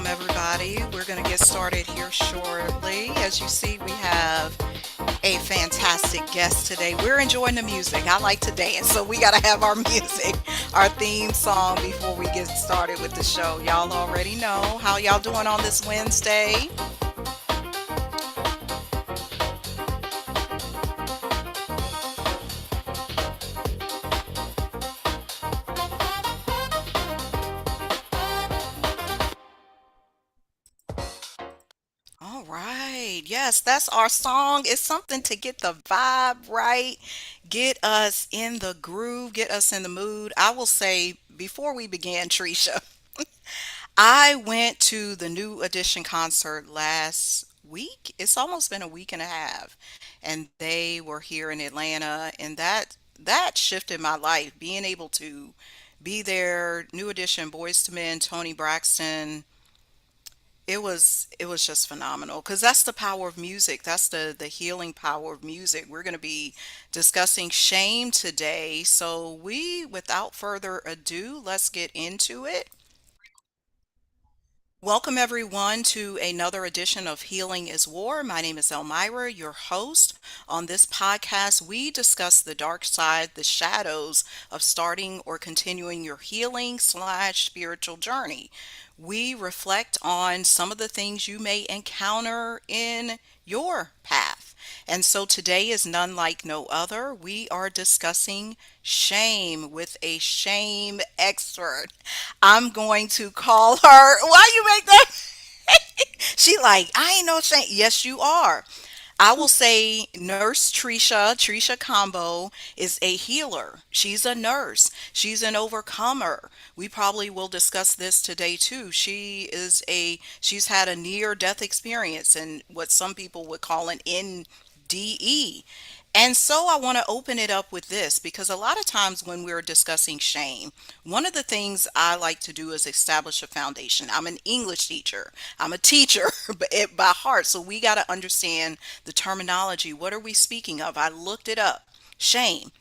welcome everybody. We're going to get started here shortly. As you see, we have a fantastic guest today. We're enjoying the music. I like to dance, so we got to have our music, our theme song before we get started with the show. Y'all already know how y'all doing on this Wednesday. All right. Yes, that's our song. It's something to get the vibe right, get us in the groove, get us in the mood. I will say before we began, Treisha, I went to the New Edition concert last week. It's almost been a week and a half, and they were here in Atlanta, and that shifted my life. Being able to be there, New Edition, Boys to Men, Tony Braxton, it was just phenomenal because that's the power of music. That's the healing power of music. We're going to be discussing shame today. So we, without further ado, let's get into it. Welcome, everyone, to another edition of Healing is War. My name is Elmira, your host. On this podcast, we discuss the dark side, the shadows of starting or continuing your healing slash spiritual journey. We reflect on some of the things you may encounter in your path. And so today is none like no other. We are discussing shame with a shame expert. I'm going to call her. Why you make that? She like, I ain't no shame. Yes, you are. I will say Nurse Treisha Combo is a healer. She's a nurse. She's an overcomer. We probably will discuss this today too. She's had a near death experience and what some people would call an NDE. And so I want to open it up with this because a lot of times when we're discussing shame, one of the things I like to do is establish a foundation. I'm an English teacher. I'm a teacher by heart. So we got to understand the terminology. What are we speaking of? I looked it up. Shame,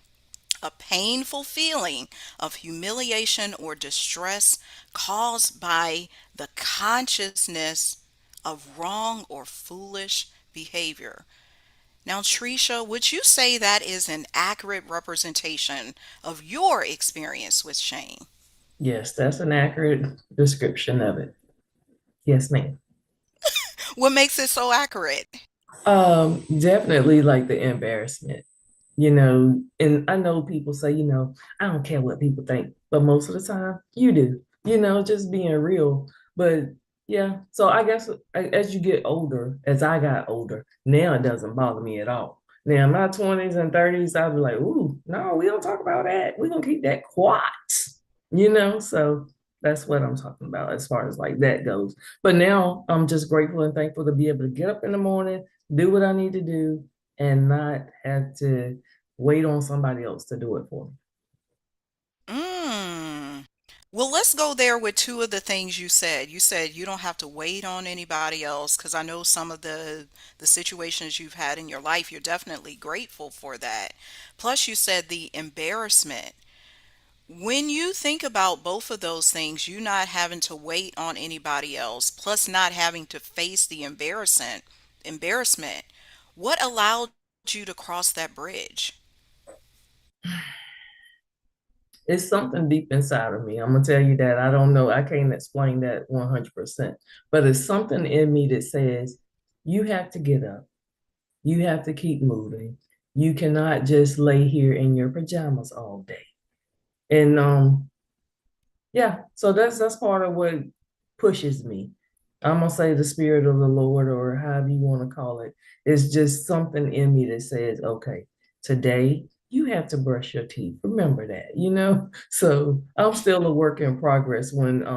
a painful feeling of humiliation or distress caused by the consciousness of wrong or foolish behavior. Now, Tricia, would you say that is an accurate representation of your experience with shame? Yes, that's an accurate description of it. Yes, ma'am. What makes it so accurate? Definitely like the embarrassment, and I know people say, I don't care what people think, but most of the time you do, just being real. But yeah, so I guess as you get older, as I got older, now it doesn't bother me at all. Now, in my 20s and 30s, I'd be like, ooh, no, we don't talk about that. We're gonna keep that quiet, so that's what I'm talking about as far as like that goes. But now I'm just grateful and thankful to be able to get up in the morning, do what I need to do, and not have to wait on somebody else to do it for me. Mm. Well, let's go there with two of the things you said. You said you don't have to wait on anybody else because I know some of the situations you've had in your life, you're definitely grateful for that. Plus, you said the embarrassment. When you think about both of those things, you not having to wait on anybody else, plus not having to face the embarrassment, what allowed you to cross that bridge? It's something deep inside of me. I'm gonna tell you that. I don't know. I can't explain that 100%, but it's something in me that says you have to get up. You have to keep moving. You cannot just lay here in your pajamas all day. And yeah, so that's part of what pushes me. I'm gonna say the spirit of the Lord, or however you want to call it, is just something in me that says, okay, today you have to brush your teeth. Remember that. So I'm still a work in progress when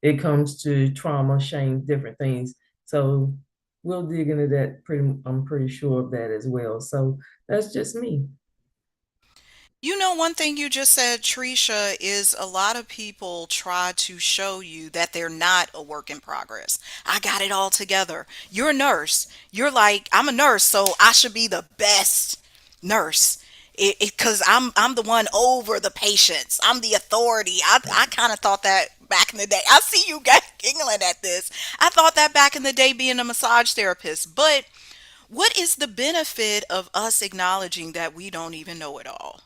it comes to trauma, shame, different things. So we'll dig into that I'm pretty sure of that as well. So that's just me. You know, one thing you just said, Tricia, is a lot of people try to show you that they're not a work in progress. I got it all together. You're a nurse. You're like, I'm a nurse, so I should be the best nurse. Because I'm the one over the patients. I'm the authority. I kind of thought that back in the day. I see you guys giggling at this. I thought that back in the day being a massage therapist. But what is the benefit of us acknowledging that we don't even know it all?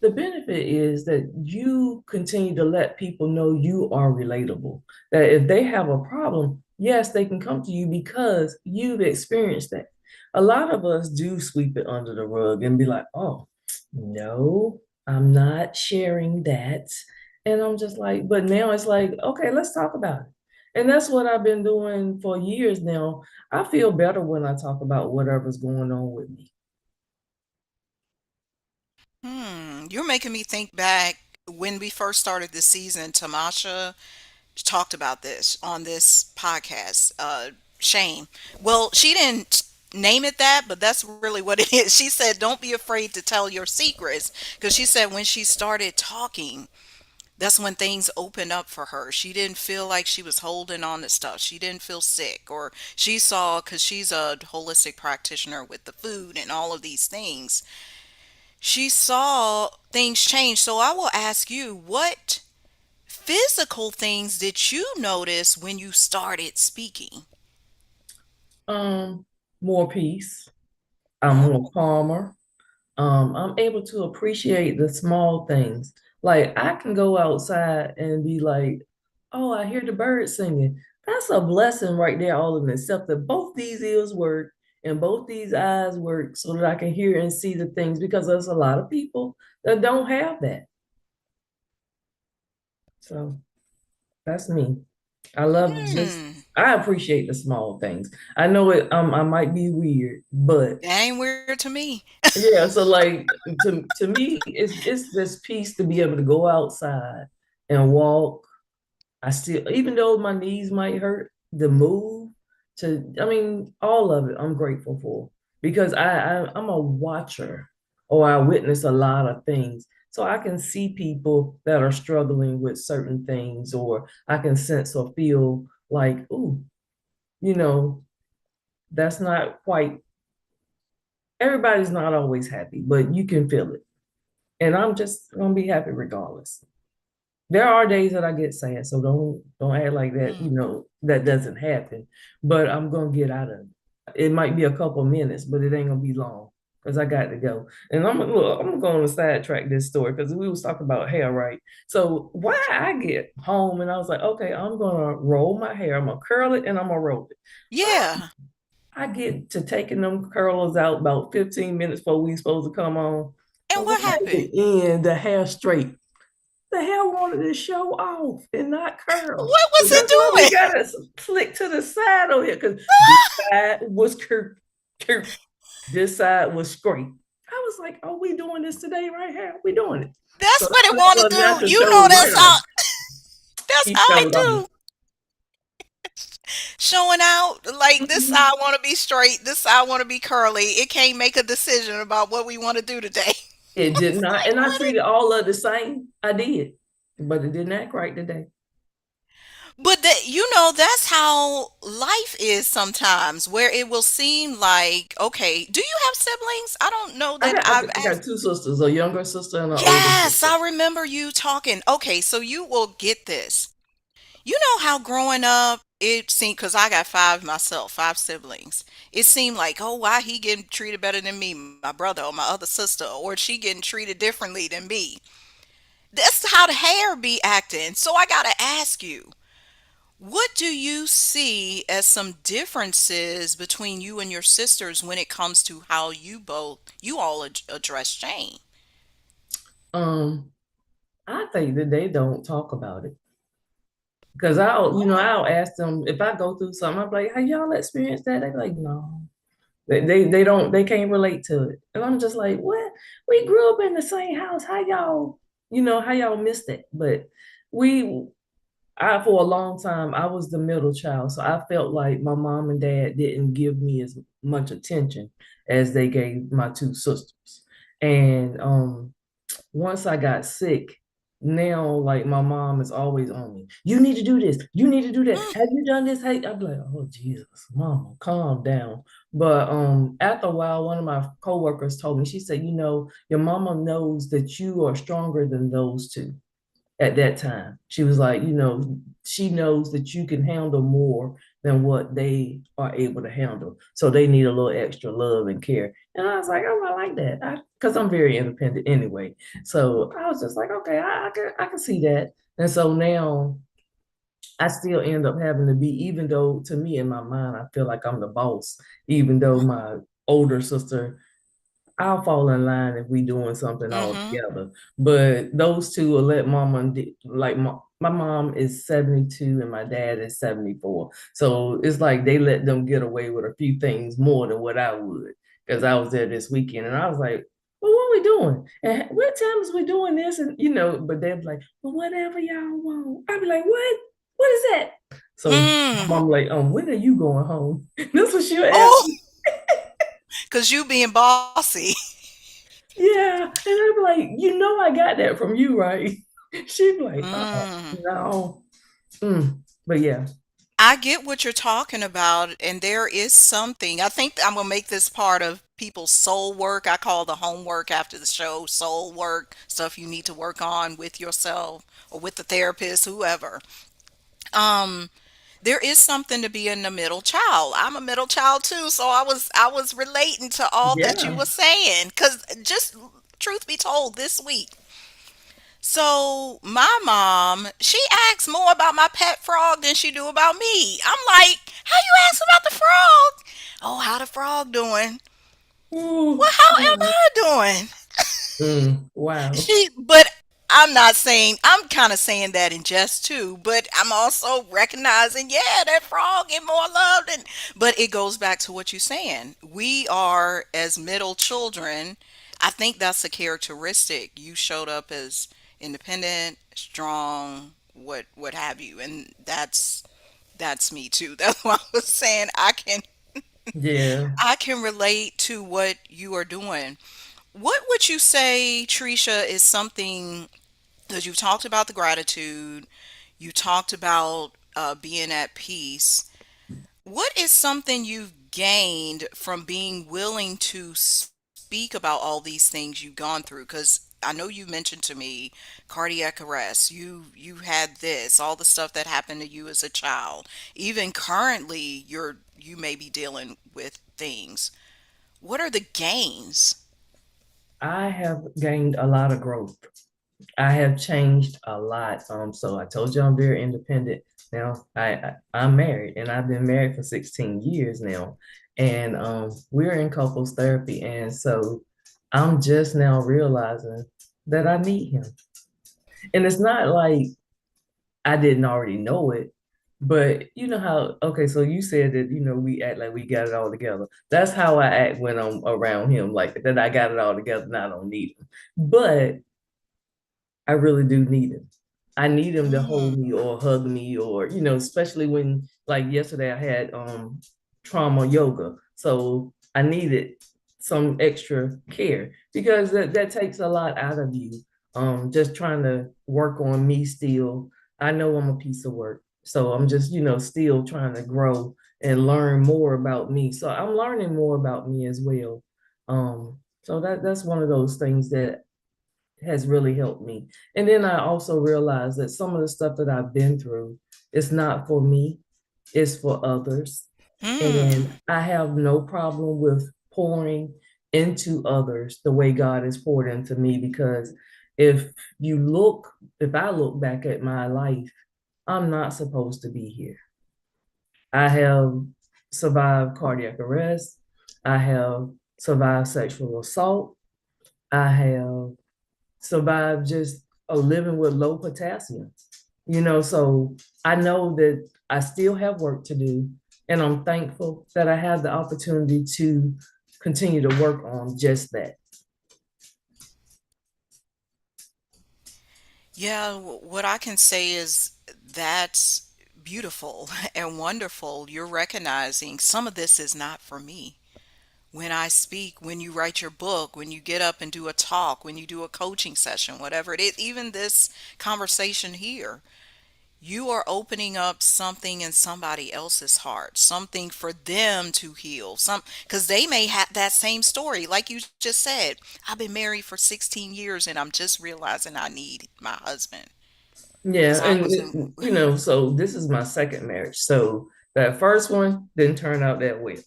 The benefit is that you continue to let people know you are relatable. That if they have a problem, yes, they can come to you because you've experienced that. A lot of us do sweep it under the rug and be like, oh, no, I'm not sharing that. And I'm just like, but now it's like, okay, let's talk about it. And that's what I've been doing for years now. I feel better when I talk about whatever's going on with me. You're making me think back when we first started this season. Tamasha talked about this on this podcast. Shame. Well, she didn't name it that, but that's really what it is. She said, "Don't be afraid to tell your secrets," because she said when she started talking, that's when things opened up for her. She didn't feel like she was holding on to stuff. She didn't feel sick, or she saw, because she's a holistic practitioner with the food and all of these things. She saw things change. So I will ask you, what physical things did you notice when you started speaking? Um, More peace. I'm Oh, more calmer. I'm able to appreciate the small things. Like I can go outside and be like, oh, I hear the birds singing. That's a blessing right there, all of them, except that both these ears work and both these eyes work so that I can hear and see the things because there's a lot of people that don't have that. So that's me. I love just hmm. I appreciate the small things. I know I might be weird, but That ain't weird to me. yeah, so like to me, it's this peace to be able to go outside and walk. I still, even though my knees might hurt, the move I mean, all of it, I'm grateful for because I'm a watcher or I witness a lot of things. So I can see people that are struggling with certain things, or I can sense or feel like, ooh, you know, that's not quite, everybody's not always happy, but you can feel it. And I'm just gonna be happy regardless. There are days that I get sad, so don't act like that, Hmm. that doesn't happen. But I'm gonna get out of it. It might be a couple minutes, but it ain't gonna be long because I got to go. And I'm going to sidetrack this story because we was talking about hair, right? So why I get home and I was like, okay, I'm gonna roll my hair, I'm gonna curl it and I'm gonna roll it. So Yeah. I get to taking them curlers out about 15 minutes before we supposed to come on. And But when what I get happened? the end, the hair straight, the hair wanted to show off and not curl. What So was that's why we it got to flick to the side over here because this side was curved, this side was straight. I was like, "Are we doing this today, right here? We doing it?" So That's what that it want to little do. natural You know showed that's right off. how that's He how I showed off. do. Showing out like this Mhm. side want to be straight, this side want to be curly. It can't make a decision about what we want to do today. It did It's not, like, and I what? treated all of the same. I did, but it didn't act right today. But that's how life is sometimes, where it will seem like, okay, do you have siblings? I don't know I that got I I've got, I got asked. two sisters, a younger sister and an older Yes, sister. I remember you talking. Okay, so you will get this. You know how growing up it seemed, because I got five myself, five siblings. It seemed like, oh, why he getting treated better than me, my brother or my other sister, or she getting treated differently than me. That's how the hair be acting. So I gotta ask you, what do you see as some differences between you and your sisters when it comes to how you all address Jane? Um, I think that they don't talk about it. Because I'll ask them if I go through something, I'm like, have y'all experienced that? They're like, no. They don't they can't relate to it. And I'm just like, what? We grew up in the same house. How y'all missed it? But we for a long time I was the middle child. So I felt like my mom and dad didn't give me as much attention as they gave my two sisters. And once I got sick, now like my mom is always on me. You need to do this. You need to do that. Have you done this? Hey, I'm like, oh Jesus, mama, calm down. But after a while, one of my coworkers told me, she said, your mama knows that you are stronger than those two. at that time. She was like, she knows that you can handle more than what they are able to handle. So they need a little extra love and care. And I was like, oh, I like that. Because I'm very independent anyway. So I was just like, okay, I can see that. And so now I still end up having to be, even though to me in my mind, I feel like I'm the boss, even though my older sister, I'll fall in line if we doing something all Mm-hmm. together. But those two will let mama like my mom is 72 and my dad is 74. So it's like they let them get away with a few things more than what I would. Because I was there this weekend and I was like, well, what are we doing? And what time is we doing this? And but they'd be like, well, whatever y'all want. I'd be like, what? What is that? So my Mm. mom like, when are you going home? This was she'll ask Oh, me. because you being bossy. Yeah. And I'm like, I got that from you, right? She'd be like, Mm. no. But yeah, I get what you're talking about, and there is something. I think I'm gonna make this part of people's soul work. I call the homework after the show soul work, stuff you need to work on with yourself or with the therapist, whoever. Um, there is something to being a middle child. I'm a middle child too, so I was relating to all that you yeah. were saying. Cause just truth be told, this week. So my mom, she asks more about my pet frog than she do about me. I'm like, how you ask about the frog? Oh, how the frog doing? Well, Ooh, how am wow. I doing? Wow. But I'm not saying, I'm kind of saying that in jest too, but I'm also recognizing, yeah, that frog get more love than, but it goes back to what you're saying. We are as middle children. I think that's a characteristic. You showed up as independent, strong, what have you, and that's me too. That's why I was saying Yeah. I can relate to what you are doing. What would you say, Treisha, is something, because you've talked about the gratitude, you talked about being at peace. What is something you've gained from being willing to speak about all these things you've gone through? Because I know you mentioned to me cardiac arrest. You had this, all the stuff that happened to you as a child. Even currently, you may be dealing with things. What are the gains? I have gained a lot of growth. I have changed a lot. So I told you I'm very independent. Now I'm married and I've been married for 16 years now. And we're in couples therapy. And so I'm just now realizing that I need him. And it's not like I didn't already know it, but you know how, okay, so you said that, we act like we got it all together. That's how I act when I'm around him, like that I got it all together and I don't need him. But I really do need him. I need him to Mm. hold me or hug me or, especially when like yesterday I had trauma yoga. So I needed some extra care because that takes a lot out of you. Just trying to work on me still. I know I'm a piece of work. So I'm just, still trying to grow and learn more about me. So I'm learning more about me as well. So that's one of those things that has really helped me. And then I also realized that some of the stuff that I've been through, it's not for me, it's for others. And Mm. I have no problem with pouring into others the way God has poured into me because if if I look back at my life, I'm not supposed to be here. I have survived cardiac arrest. I have survived sexual assault. I have survive just living with low potassium. So I know that I still have work to do, and I'm thankful that I have the opportunity to continue to work on just that. Yeah, what I can say is that's beautiful and wonderful. You're recognizing some of this is not for me. When I speak, when you write your book, when you get up and do a talk, when you do a coaching session, whatever it is, even this conversation here, you are opening up something in somebody else's heart, something for them to heal. Some because they may have that same story, like you just said. I've been married for 16 years and I'm just realizing I need my husband. Yeah, because I and was in. so this is my second marriage. So that first one didn't turn out that way.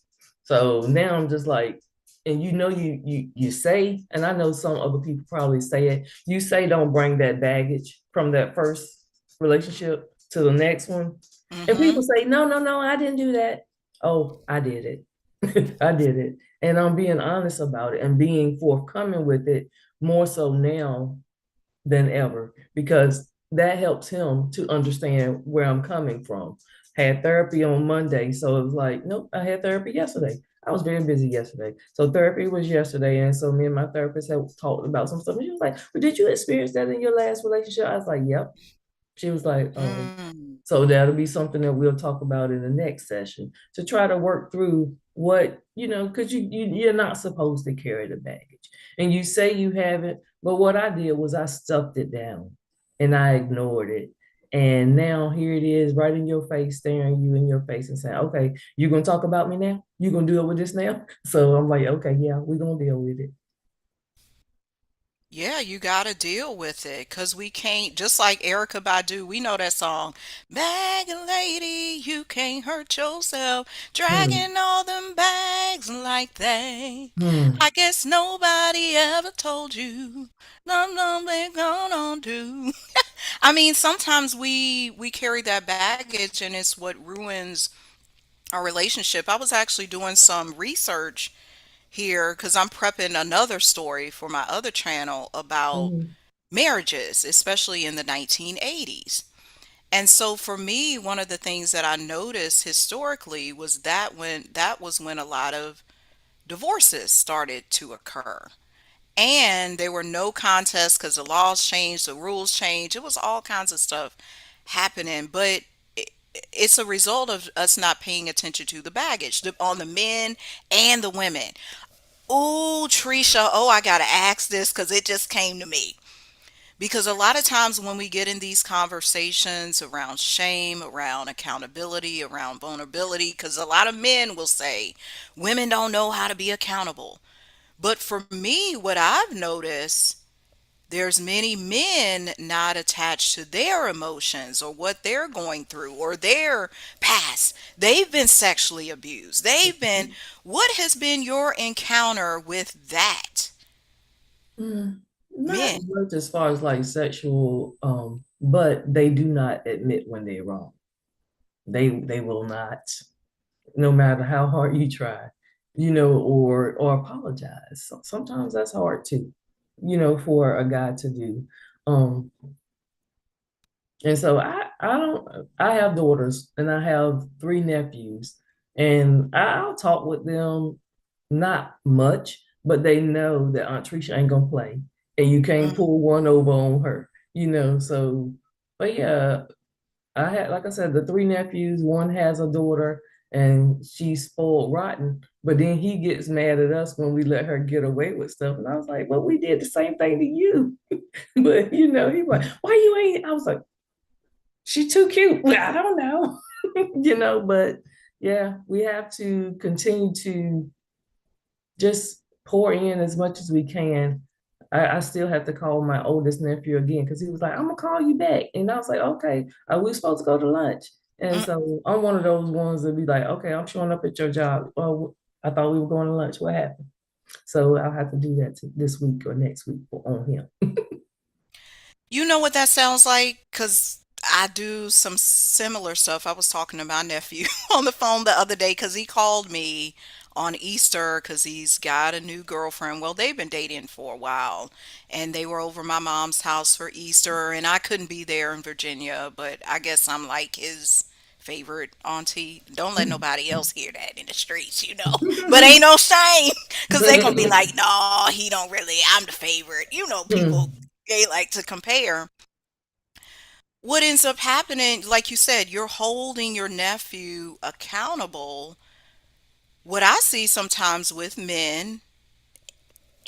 So now I'm just like, and you say, and I know some other people probably say it. You say don't bring that baggage from that first relationship to the next one, and people Mm-hmm. say no, no, no, I didn't do that. Oh, I did it. I did it, and I'm being honest about it and being forthcoming with it more so now than ever because that helps him to understand where I'm coming from. Had therapy on Monday, so it was like, nope, I had therapy yesterday. I was very busy yesterday. So therapy was yesterday. And so me and my therapist had talked about some stuff. And she was like, well, did you experience that in your last relationship? I was like, yep. She was like, oh, Mm. so that'll be something that we'll talk about in the next session to try to work through what, because you're not supposed to carry the baggage. And you say you haven't, but what I did was I stuffed it down and I ignored it. And now here it is right in your face, staring you in your face and saying, okay, you're gonna talk about me now? You're gonna deal with this now? So I'm like, okay, yeah, we're gonna deal with it. Yeah, you gotta deal with it because we can't, just like Erica Badu, we know that song, Bagging Lady, you can't hurt yourself, Hmm. dragging all them bags like that. Hmm. I guess nobody ever told you, no, they gonna do. I mean, sometimes we carry that baggage and it's what ruins our relationship. I was actually doing some research here because I'm prepping another story for my other channel about Hmm. marriages, especially in the 1980s. And so for me, one of the things that I noticed historically was that was when a lot of divorces started to occur. And there were no contests because the laws changed, the rules changed. It was all kinds of stuff happening. But it's a result of us not paying attention to the baggage on the men and the women. Oh, Treisha, oh, I gotta ask this because it just came to me. Because a lot of times when we get in these conversations around shame, around accountability, around vulnerability, because a lot of men will say women don't know how to be accountable. But for me, what I've noticed, there's many men not attached to their emotions or what they're going through or their past. They've been sexually abused. What has been your encounter with that? Mm, not Men. much as far as like sexual, but they do not admit when they're wrong. They will not, no matter how hard you try, or apologize. Sometimes that's hard too, for a guy to do. Um, and so I don't I have daughters and I have three nephews and I'll talk with them not much, but they know that Aunt Tricia ain't gonna play and you can't Mm. pull one over on her. So but yeah, I had like I said, the three nephews, one has a daughter and she's spoiled rotten, but then he gets mad at us when we let her get away with stuff. And I was like, well, we did the same thing to you. But he's like, why you ain't? I was like, she's too cute. I don't know, but yeah, we have to continue to just pour in as much as we can. I still have to call my oldest nephew again because he was like, I'm gonna call you back. And I was like, okay, are we supposed to go to lunch? And Mm. so I'm one of those ones that be like, okay, I'm showing up at your job. Oh, I thought we were going to lunch. What happened? So I'll have to do that this week or next week on him. You know what that sounds like? Because I do some similar stuff. I was talking to my nephew on the phone the other day because he called me on Easter because he's got a new girlfriend. Well, they've been dating for a while, and they were over my mom's house for Easter, and I couldn't be there in Virginia, but I guess I'm like his favorite auntie. Don't let nobody else hear that in the streets, you know. But ain't no shame because they gonna be like, no, he don't really. I'm the favorite. You know, people they like to compare. What ends up happening, like you said, you're holding your nephew accountable. What I see sometimes with men,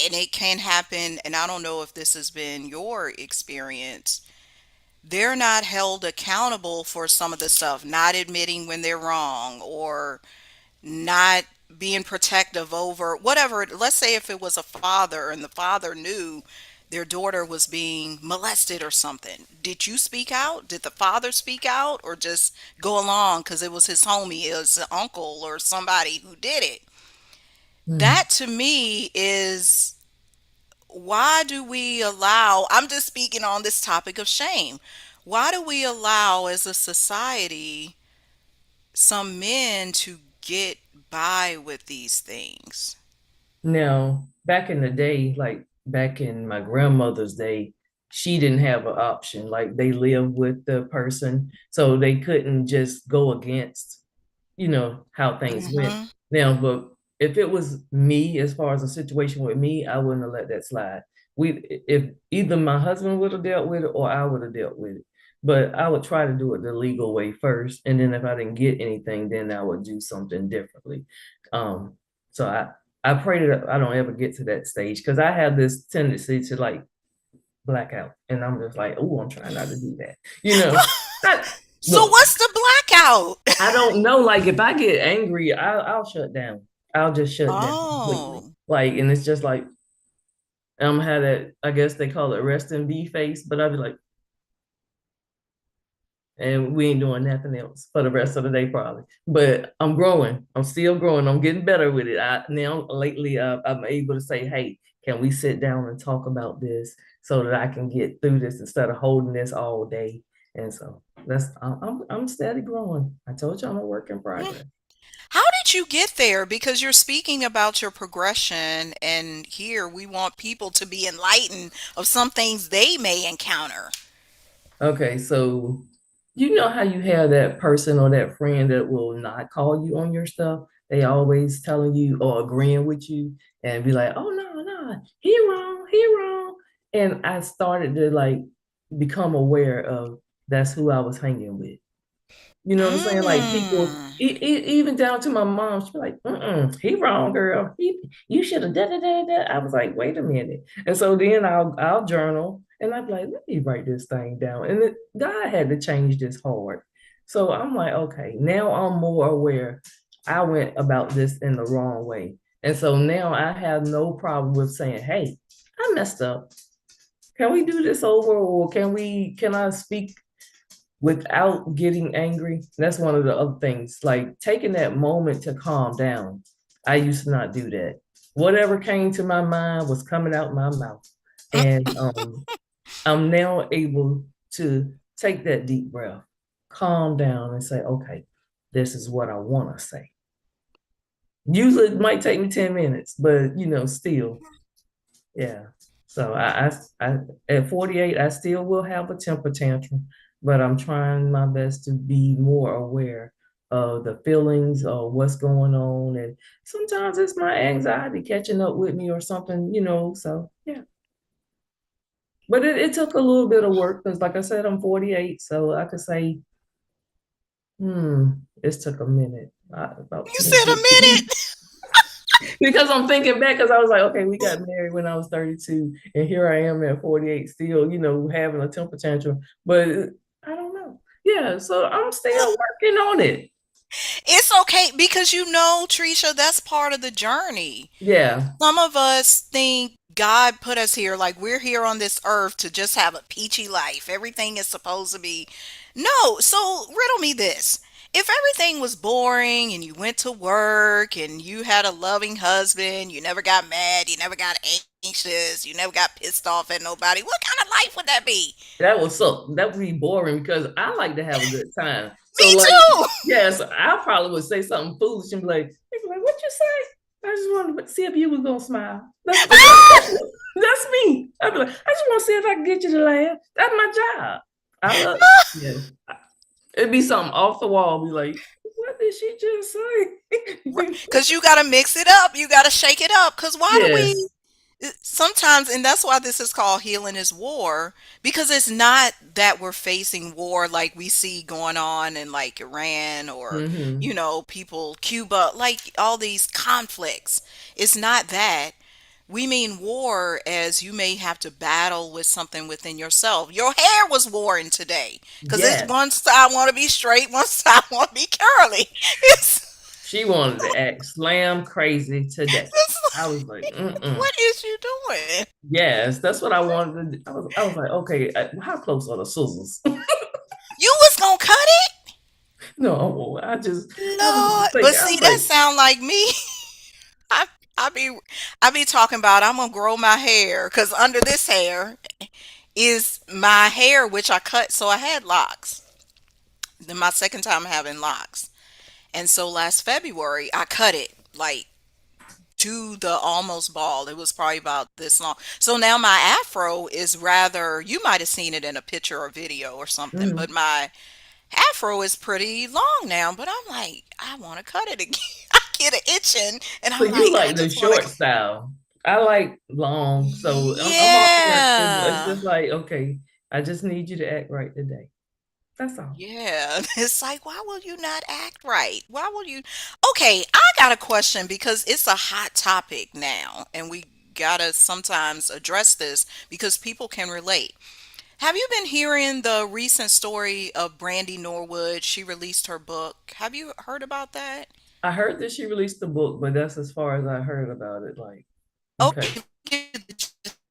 and it can happen, and I don't know if this has been your experience, they're not held accountable for some of the stuff, not admitting when they're wrong or not being protective over whatever. Let's say if it was a father and the father knew their daughter was being molested or something. Did you speak out? Did the father speak out or just go along because it was his homie, it was an uncle or somebody who did it? Hmm. That to me is, why do we allow, I'm just speaking on this topic of shame. Why do we allow as a society some men to get by with these things? Now, back in the day, like back in my grandmother's day, she didn't have an option. Like they lived with the person, so they couldn't just go against, how things went. Hmm. Now, but if it was me, as far as a situation with me, I wouldn't have let that slide. If either my husband would have dealt with it or I would have dealt with it. But I would try to do it the legal way first, and then if I didn't get anything, then I would do something differently. Um, so I pray that I don't ever get to that stage because I have this tendency to like black out, and I'm just like, oh, I'm trying not to do that. You know, I, So look, what's the blackout? I don't know. Like if I get angry, I'll shut down. I'll just shut down completely. Oh. Like, and it's just like I'm had that. I guess they call it rest and be face, but I'll be like, and we ain't doing nothing else for the rest of the day probably. But I'm growing. I'm still growing. I'm getting better with it. I now lately I'm able to say, hey, can we sit down and talk about this so that I can get through this instead of holding this all day. And so I'm steady growing. I told you I'm a work in Hmm. progress. How did you get there? Because you're speaking about your progression, and here we want people to be enlightened of some things they may encounter. Okay, so you know how you have that person or that friend that will not call you on your stuff? They always telling you or agreeing with you and be like, oh no, no, he wrong, he wrong. And I started to like become aware of that's who I was hanging with. You know what I'm saying? Like people, Mm. even down to my mom, she's like, he wrong, girl. You should have da da da da. I was like, wait a minute. And so then I'll journal and I'd be like, let me write this thing down. And God had to change this heart. So I'm like, okay, now I'm more aware. I went about this in the wrong way. And so now I have no problem with saying, hey, I messed up. Can we do this over? Or can I speak without getting angry? That's one of the other things, like taking that moment to calm down. I used to not do that. Whatever came to my mind was coming out my mouth. And I'm now able to take that deep breath, calm down, and say, okay, this is what I want to say. Usually it might take me 10 minutes, but still, yeah. So I at 48, I still will have a temper tantrum, but I'm trying my best to be more aware of the feelings of what's going on. And sometimes it's my anxiety catching up with me or something. So yeah. But it took a little bit of work because like I said, I'm 48. So I could say, it took a minute, about You 10 said a years. minute. Because I'm thinking back, because I was like, okay, we got married when I was 32, and here I am at 48, still, having a temper tantrum. But I don't know. Yeah, so I'm still working on it. It's okay because Treisha, that's part of the journey. Yeah. Some of us think God put us here, like we're here on this earth to just have a peachy life. Everything is supposed to be. No, so riddle me this. If everything was boring and you went to work and you had a loving husband, you never got mad, you never got anxious, you never got pissed off at nobody, what kind of life would that be? That was so that would be boring because I like to have a good time. Me So like, too. yes, I probably would say something foolish and be like, what you say? I just wanted to see if you was gonna smile. That's me. I'd be like, I just want to see if I can get you to laugh. That's my job. I love it. Yeah. It'd be something off the wall. Be like, what did she just say? Because you got to mix it up. You got to shake it up. Because why do we Yes. sometimes, and that's why this is called healing is war, because it's not that we're facing war like we see going on in like Iran or, Hmm. people, Cuba, like all these conflicts. It's not that. We mean war as you may have to battle with something within yourself. Your hair was warring today because it's Yes. one side want to be straight, one side want to be curly. It's She wanted to act slam crazy today. I was like, mm-mm. What is you doing? Yes, that's what I wanted to do. I was like, okay, how close are the scissors? You was gonna cut it? No, I was Lord. just But thinking, I see, was that like, sound like me. I, I be I be talking about I'm gonna grow my hair because under this hair is my hair, which I cut. So I had locks. Then my second time having locks. And so last February, I cut it like to the almost bald. It was probably about this long. So now my afro is rather, you might have seen it in a picture or video or something, but mm. my afro is pretty long now. But I'm like, I want to cut it again. I get it itching, and So I'm you like, I like the just want short to. style. I like long. So I'm all right. It's Yeah. just like, okay, I just need you to act right today. That's all. Yeah, it's like, why will you not act right? Why will you? Okay, I got a question because it's a hot topic now, and we gotta sometimes address this because people can relate. Have you been hearing the recent story of Brandy Norwood? She released her book. Have you heard about that? I heard that she released the book, but that's as far as I heard about it. Like, okay. Okay,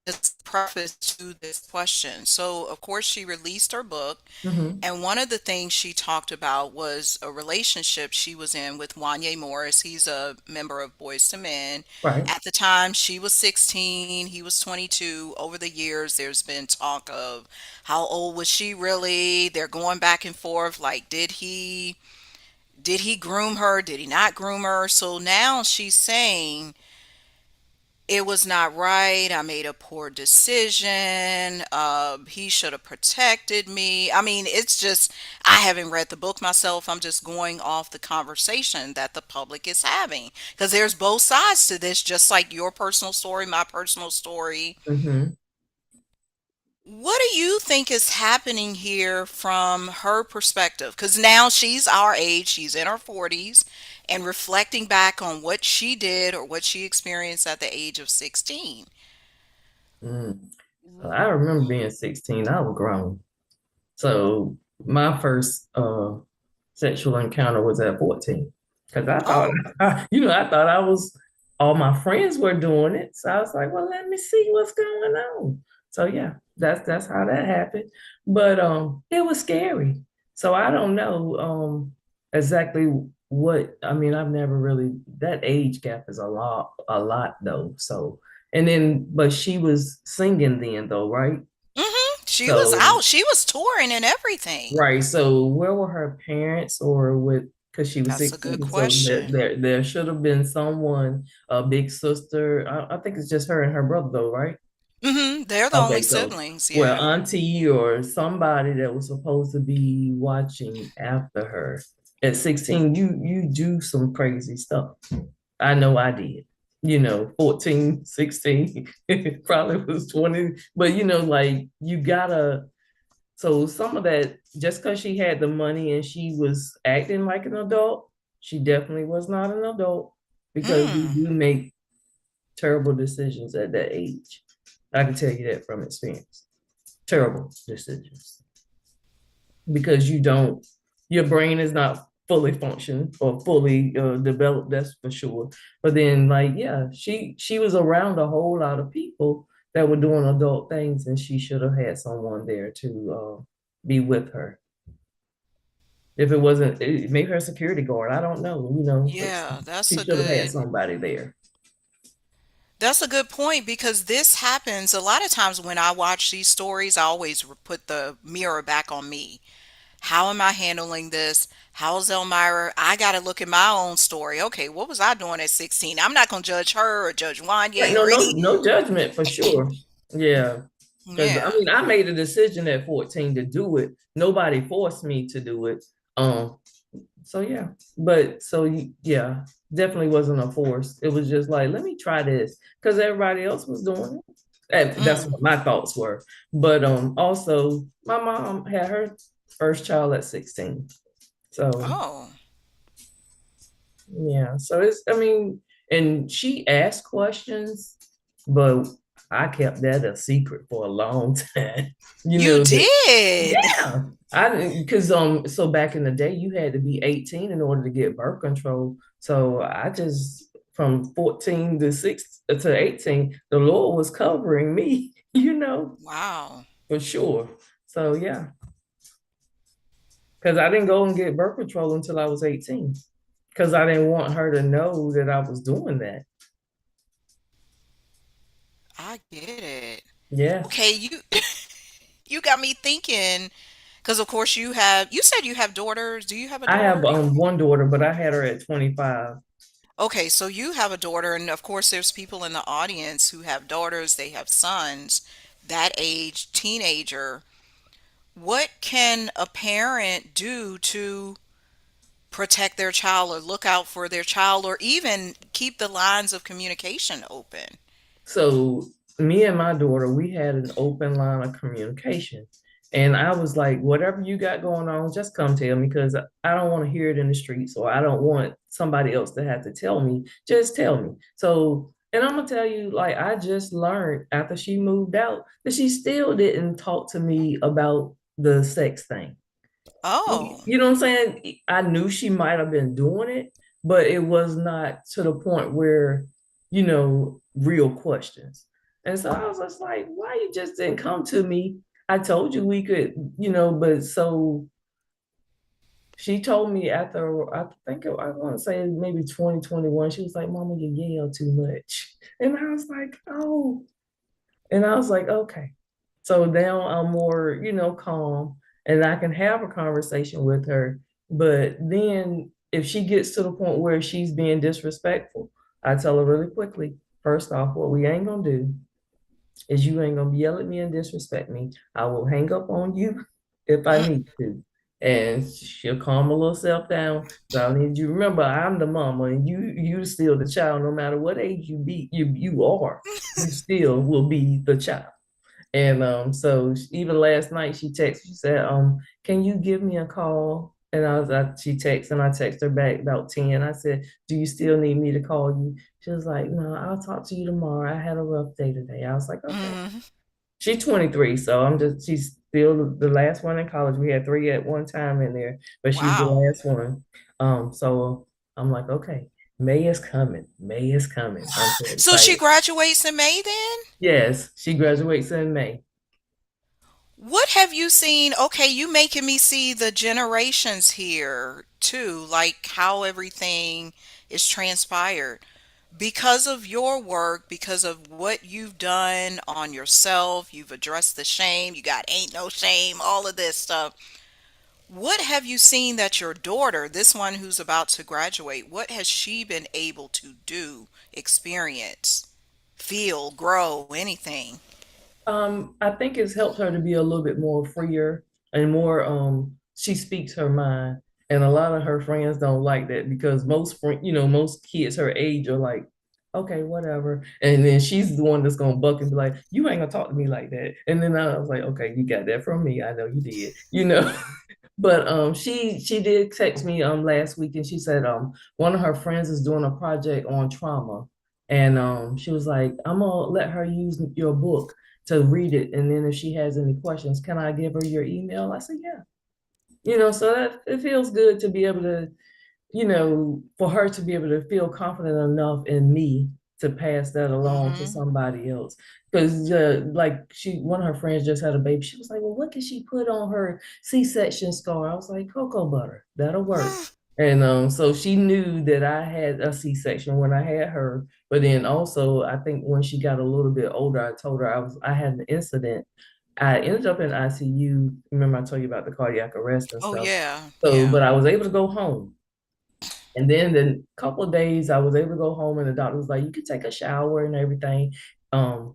just preface to this question. So, of course, she released her book. Hmm. And one of the things she talked about was a relationship she was in with Wanye Morris. He's a member of Boys to Men. Right. At the time, she was 16, he was 22. Over the years, there's been talk of how old was she really? They're going back and forth like did he groom her? Did he not groom her? So now she's saying it was not right. I made a poor decision. He should have protected me. I mean, it's just, I haven't read the book myself. I'm just going off the conversation that the public is having. Because there's both sides to this, just like your personal story, my personal story. Hmm. What do you think is happening here from her perspective? Because now she's our age, she's in her 40s, and reflecting back on what she did or what she experienced at the age of 16. Mm. So I remember being 16. I was grown. So my first sexual encounter was at 14. Because I thought, Oh, I thought all my friends were doing it. So I was like, well, let me see what's going on. So yeah, that's how that happened. But it was scary. So I don't know exactly what, I mean, I've never really, that age gap is a lot though. So, and then, but she was singing then though, right? she was So out. She was touring and everything. right. So where were her parents or with because she was That's a good 16. So question. there should have been someone, a big sister. I think it's just her and her brother though, right? They're the only Okay, so siblings. well, Yeah. auntie or somebody that was supposed to be watching after her. At 16, you do some crazy stuff. I know I did. 14, 16, probably was 20. But like you gotta so some of that, just because she had the money and she was acting like an adult, she definitely was not an adult because we Mm. do make terrible decisions at that age. I can tell you that from experience. Terrible decisions because your brain is not fully functioned or fully developed. That's for sure. But then, like, yeah, she was around a whole lot of people that were doing adult things, and she should have had someone there to be with her. If it wasn't, maybe her security guard. I don't know, but Yeah, she should have had somebody there. that's a good point because this happens a lot of times when I watch these stories. I always put the mirror back on me. How am I handling this? How's Elmira? I got to look at my own story. Okay, what was I doing at 16? I'm not going to judge her or judge Right? Wanye No, or no, any. no judgment for sure. Yeah, because I Yeah. mean, I made a decision at 14 to do it. Nobody forced me to do it. So yeah, but so yeah, definitely wasn't a force. It was just like, let me try this because everybody else was doing it. And that's Mm. what my thoughts were. But also my mom had her first child at 16. So Oh. yeah, so I mean, and she asked questions, but I kept that a secret for a long time. You That, did. yeah, I didn't, because so back in the day, you had to be 18 in order to get birth control. So I just from 14 to 6 to 18, the Lord was covering me, Wow. for sure. So yeah, because I didn't go and get birth control until I was 18. Because I didn't want her to know that I was doing that. I get it. Yeah. Okay, you got me thinking because of course you said you have daughters. Do you have a I have daughter? one daughter, but I had her at 25. Okay, so you have a daughter, and of course there's people in the audience who have daughters, they have sons, that age, teenager. What can a parent do to protect their child or look out for their child or even keep the lines of communication open? So me and my daughter, we had an open line of communication. And I was like, whatever you got going on, just come tell me because I don't want to hear it in the streets or I don't want somebody else to have to tell me. Just tell me. So, and I'm gonna tell you, like, I just learned after she moved out that she still didn't talk to me about the sex thing. Oh. You know what I'm saying? I knew she might have been doing it, but it was not to the point where, real questions. And so I was just like, why you just didn't come to me? I told you we could, but so she told me after, I think I want to say maybe 2021, she was like, Mama, you yell too much. And I was like, oh, and I was like, okay. So now I'm more, calm and I can have a conversation with her. But then if she gets to the point where she's being disrespectful, I tell her really quickly, first off, what we ain't gonna do is you ain't gonna yell at me and disrespect me. I will hang up on you if I need to. And she'll calm her little self down. So I need you to remember I'm the mama and you still the child, no matter what age you are, you still will be the child. And so even last night she texted, she said, can you give me a call? And she texted and I texted her back about 10. I said, do you still need me to call you? She was like, no, I'll talk to you tomorrow. I had a rough day today. I was like, okay. Mhm. She's 23, so she's still the last one in college. We had three at one time in there, but she's the Wow. last one. So I'm like, okay, May is coming. May is coming. I'm so So she excited. graduates in May then? Yes, she graduates in May. What have you seen? Okay, you making me see the generations here too, like how everything is transpired. Because of your work, because of what you've done on yourself, you've addressed the shame, you got ain't no shame, all of this stuff. What have you seen that your daughter, this one who's about to graduate, what has she been able to do, experience, feel, grow, anything? I think it's helped her to be a little bit more freer and more she speaks her mind. And a lot of her friends don't like that because most kids her age are like, okay, whatever. And then she's the one that's gonna buck and be like, you ain't gonna talk to me like that. And then I was like, okay, you got that from me. I know you did. But she did text me last week and she said one of her friends is doing a project on trauma. And she was like, I'm gonna let her use your book to read it. And then if she has any questions, can I give her your email? I said, yeah. So that it feels good to be able to, for her to be able to feel confident enough in me to pass that along to Mm-hmm. somebody else. Because like one of her friends just had a baby. She was like, well, what can she put on her C-section scar? I was like, cocoa butter. That'll work. And so she knew that I had a C-section when I had her. But then also, I think when she got a little bit older, I told her I had an incident. I ended up in ICU. Remember, I told you about the cardiac arrest and Oh stuff. yeah, So, yeah. but I was able to go home. And then the couple of days I was able to go home and the doctor was like, you can take a shower and everything. Um,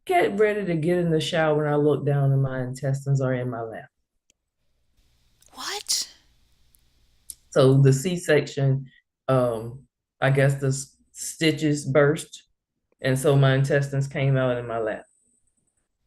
get ready to get in the shower and I look down and my intestines are in my lap. What? So the C-section, I guess the stitches burst. And so my intestines came out in my lap.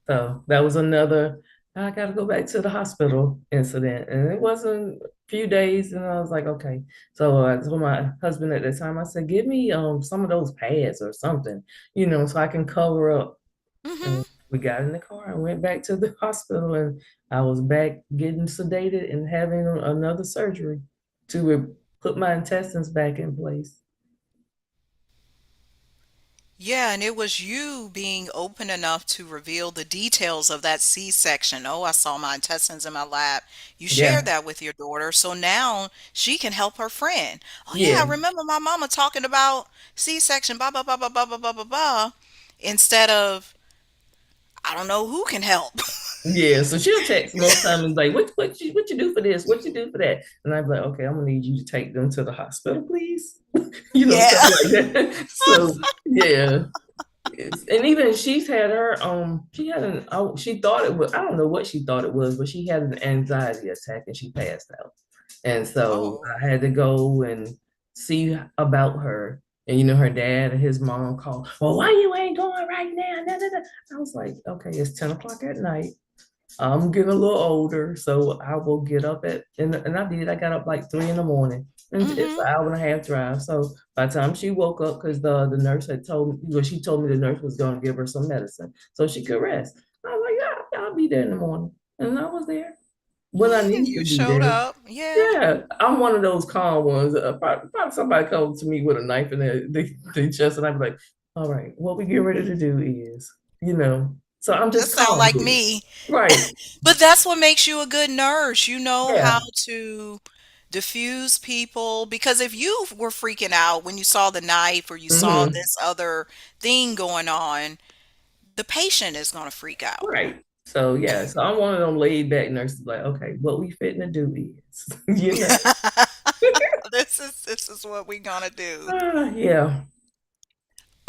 So that was another, I got to go back to the hospital incident. And it wasn't a few days. And I was like, okay. So I told my husband at the time, I said, give me some of those pads or something, so I can cover up. Mm-hmm. And we got in the car and went back to the hospital. And I was back getting sedated and having another surgery to put my intestines back in place. Yeah, and it was you being open enough to reveal the details of that C-section. Oh, I saw my intestines in my lap. You shared Yeah, that with your daughter, so now she can help her friend. Oh yeah, yeah, I remember my mama talking about C-section, blah blah blah blah blah blah blah blah blah, instead of I don't know who can help. yeah. So she'll text most times and like, what you do for this? What you do for that? And I'm like, okay, I'm gonna need you to take them to the hospital, please. Stuff Yeah. like that. So yeah. And even she's had her she had an she thought it was, I don't know what she thought it was, but she had an anxiety attack and she passed out. And so Oh. I had to go and see about her. And her dad and his mom called, well, why you ain't going right now? Nah, nah, nah. I was like, okay, it's 10 o'clock at night. I'm getting a little older, so I will get up and I did. I got up like 3 in the morning, and it's Mm-hmm. an hour and a half drive. So by the time she woke up, because the nurse had told me, well, she told me the nurse was going to give her some medicine so she could rest. I was like, yeah, I'll be there in the morning, and I was there when I Yeah, need to you be showed there. up. Yeah. Yeah, I'm one of those calm ones. Probably somebody comes to me with a knife in their chest, and I'm like, all right, what we get ready to do is, so I'm That just sound calm like with it. me. Right. But that's what makes you a good nurse. You know how Yeah. to diffuse people. Because if you were freaking out when you saw the knife or you saw Hmm. this other thing going on, the patient is going to freak out. Right. So yeah, so I'm one of them laid back nurses like, okay, what we fitting to do is, This is what we're going to do. yeah.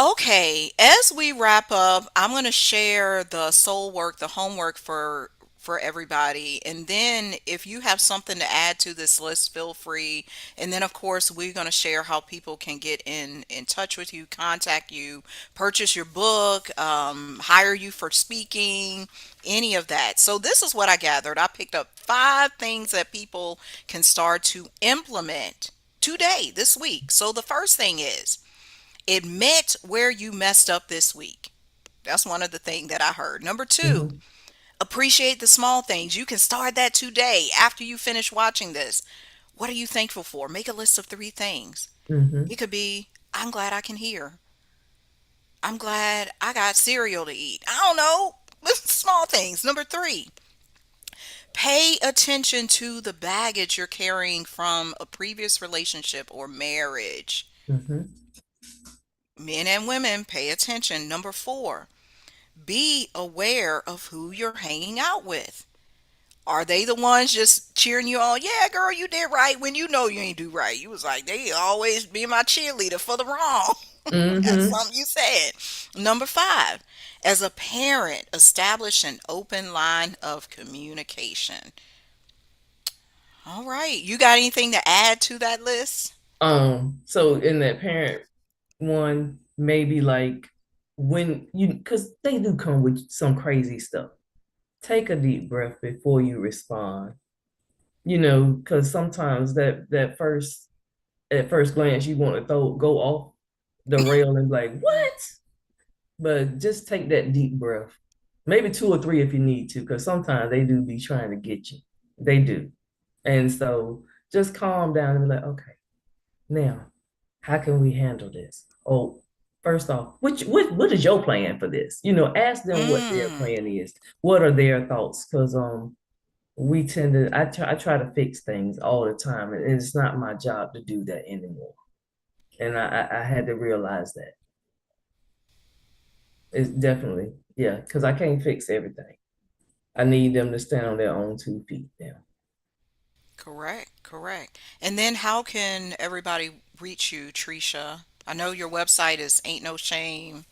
Okay, as we wrap up, I'm going to share the soul work, the homework for everybody. And then if you have something to add to this list, feel free. And then of course, we're going to share how people can get in touch with you, contact you, purchase your book, hire you for speaking, any of that. So this is what I gathered. I picked up 5 things that people can start to implement today, this week. So the first thing is admit where you messed up this week. That's one of the things that I heard. Number two, Hmm. appreciate the small things. You can start that today after you finish watching this. What are you thankful for? Make a list of 3 things. Hmm. It could be, I'm glad I can hear. I'm glad I got cereal to eat. I don't know. Small things. Number three, pay attention to the baggage you're carrying from a previous relationship or marriage. Hmm. Men and women, pay attention. Number four, be aware of who you're hanging out with. Are they the ones just cheering you on? Yeah, girl, you did right when you know you ain't do right. You was like, they always be my cheerleader for the wrong. That's Hmm. something you said. Number five, as a parent, establish an open line of communication. All right. You got anything to add to that list? So in that parent one, maybe like when because they do come with some crazy stuff. Take a deep breath before you respond. Because sometimes that first at first glance you want to go off the rail and be like, what? But just take that deep breath. Maybe two or three if you need to, because sometimes they do be trying to get you. They do. And so just calm down and be like, okay, now, how can we handle this? Oh, first off, what is your plan for this? Ask them what their Mm, plan is. What are their thoughts? Because we tend to I try to fix things all the time, and it's not my job to do that anymore. And I had to realize that. It's definitely, yeah, because I can't fix everything. I need them to stand on their own 2 feet now. correct, correct. And then how can everybody reach you, Tricia? I know your website is Ain't No Shame.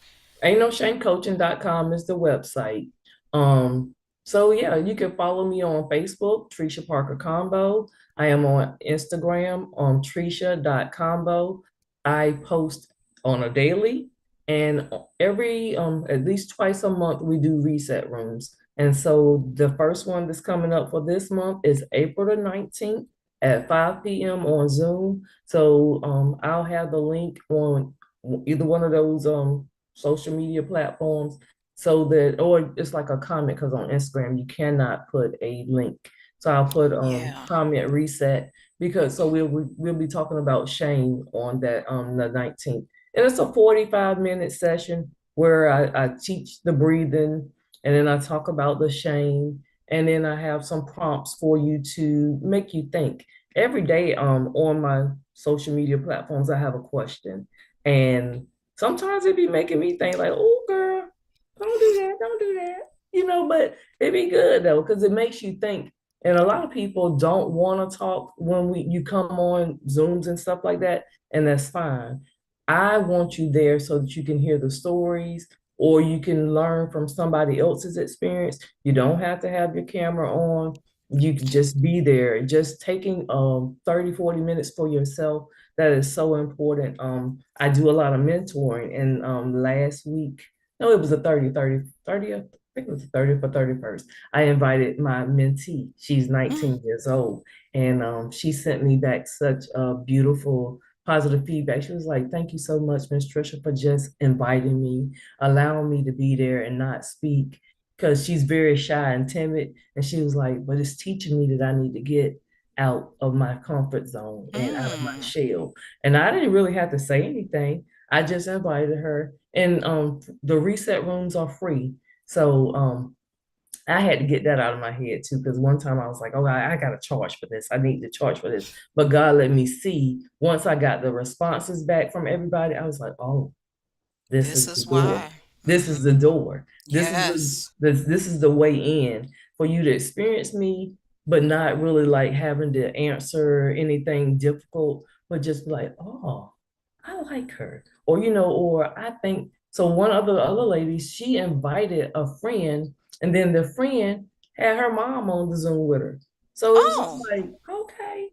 Ain't no shame coaching.com is the website. Um, so yeah, you can follow me on Facebook, Treisha Parker Combo. I am on Instagram on Treisha.combo. I post on a daily and every at least twice a month we do reset rooms. And so the first one that's coming up for this month is April the 19th at 5 p.m. on Zoom. So I'll have the link on either one of those social media platforms so that, or it's like a comment, because on Instagram you cannot put a link. So I'll put Yeah. comment reset, because so we'll be talking about shame on that the 19th. And it's a 45-minute session where I teach the breathing and then I talk about the shame. And then I have some prompts for you to make you think. Every day on my social media platforms, I have a question. And sometimes it be making me think like, oh girl, don't do that, don't do that. But it be good though, because it makes you think. And a lot of people don't want to talk when you come on Zooms and stuff like that, and that's fine. I want you there so that you can hear the stories or you can learn from somebody else's experience. You don't have to have your camera on. You can just be there. Just taking 30, 40 minutes for yourself. That is so important. I do a lot of mentoring, and last week, no, it was a 30th. I think it was the 30th or 31st. I invited my mentee. She's Mm, 19 years old. And she sent me back such a beautiful positive feedback. She was like, "Thank you so much, Miss Trisha, for just inviting me, allowing me to be there and not speak." Because she's very shy and timid. And she was like, "But it's teaching me that I need to get out of my comfort zone and out of my mm. shell." And I didn't really have to say anything. I just invited her. And the reset rooms are free. So I had to get that out of my head too, because one time I was like, "Oh, I got to charge for this. I need to charge for this." But God let me see. Once I got the responses back from everybody, I was like, "Oh, this This is the is door. why. This is Hmm. the door. This is Yes. this is the way in for you to experience me, but not really like having to answer anything difficult, but just be like, oh, I like her, or or I think so. One of the other ladies, she invited a friend, and then the friend had her mom on the Zoom with her. So it was just Oh, like, okay,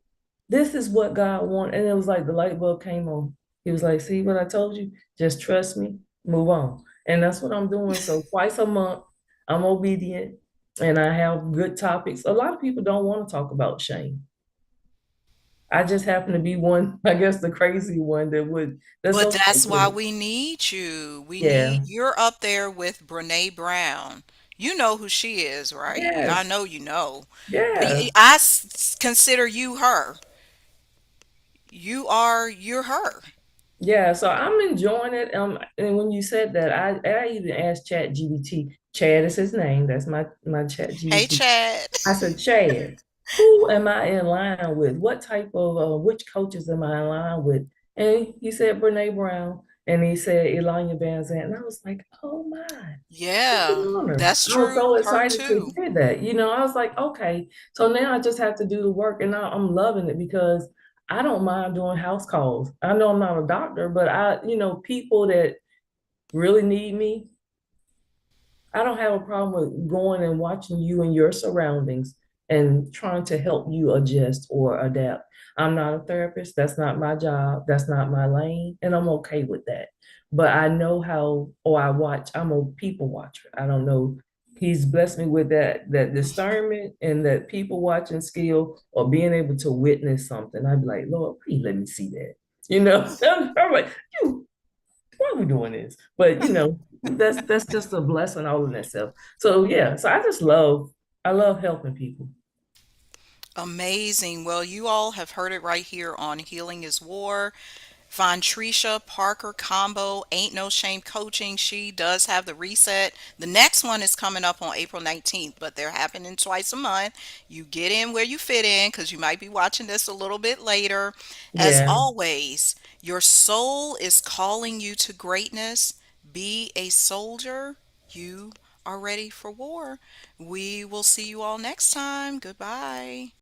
this is what God wanted, and it was like the light bulb came on. He was like, "See what I told you? Just trust me, move on." And that's what I'm doing. So twice a month, I'm obedient and I have good topics. A lot of people don't want to talk about shame. I just happen to be one, I guess the crazy one that's but okay that's with why it. we need you. Yeah. You're up there with Brene Brown. You know who she is, right? I Yes. know you know. But Yes. consider you her. You're her. Yeah. So I'm enjoying it. And when you said that, I even asked Chat GBT. Chad is his name. That's my Chat Hey, GBT. Chad. I said, Chad, who am I in line with? What type of, which coaches am I in line with? And he said Brene Brown, and he said Elanya Van Zandt. And I was like, oh my, what Yeah, an honor. that's I was true. so Her excited to too. hear that. I was like, okay, so now I just have to do the work. And now I'm loving it because I don't mind doing house calls. I know I'm not a doctor, but people that really need me, I don't have a problem with going and watching you and your surroundings and trying to help you adjust or adapt. I'm not a therapist. That's not my job. That's not my lane. And I'm okay with that. But I know how, or I'm a people watcher. I don't know. He's blessed me with that discernment and that people watching skill or being able to witness something. I'd be like, Lord, please let me see that. I'm like, you why are we doing this? But that's just a blessing all in itself. So yeah, so I love helping people. Amazing. Well, you all have heard it right here on Healing is War. Find Treisha Parker combo, Ain't No Shame Coaching. She does have the reset. The next one is coming up on April 19th, but they're happening twice a month. You get in where you fit in because you might be watching this a little bit later. As Yeah. always, your soul is calling you to greatness. Be a soldier. You are ready for war. We will see you all next time. Goodbye.